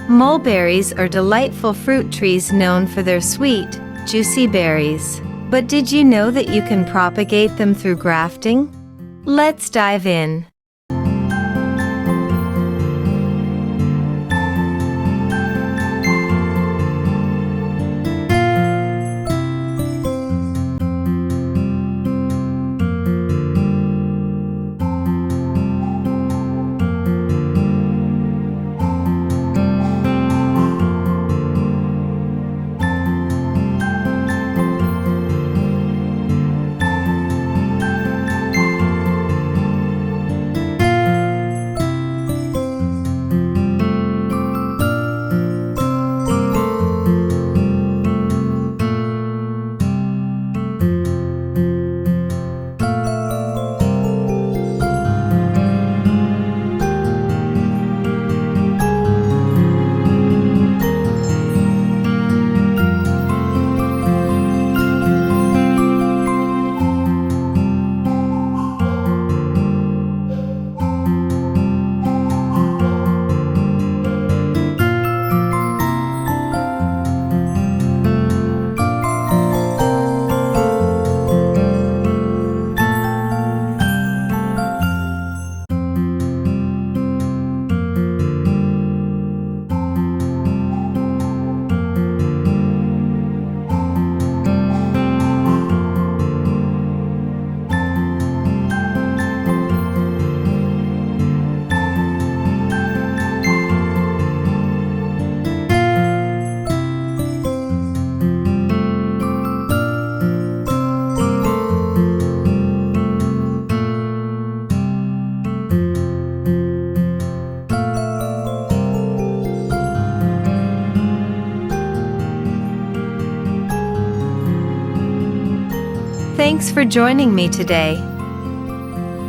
Mulberries are delightful fruit trees known for their sweet, juicy berries. But did you know that you can propagate them through grafting? Let's dive in. Thanks for joining me today.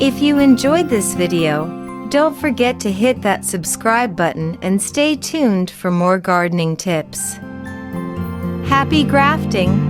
If you enjoyed this video, don't forget to hit that subscribe button and stay tuned for more gardening tips. Happy grafting!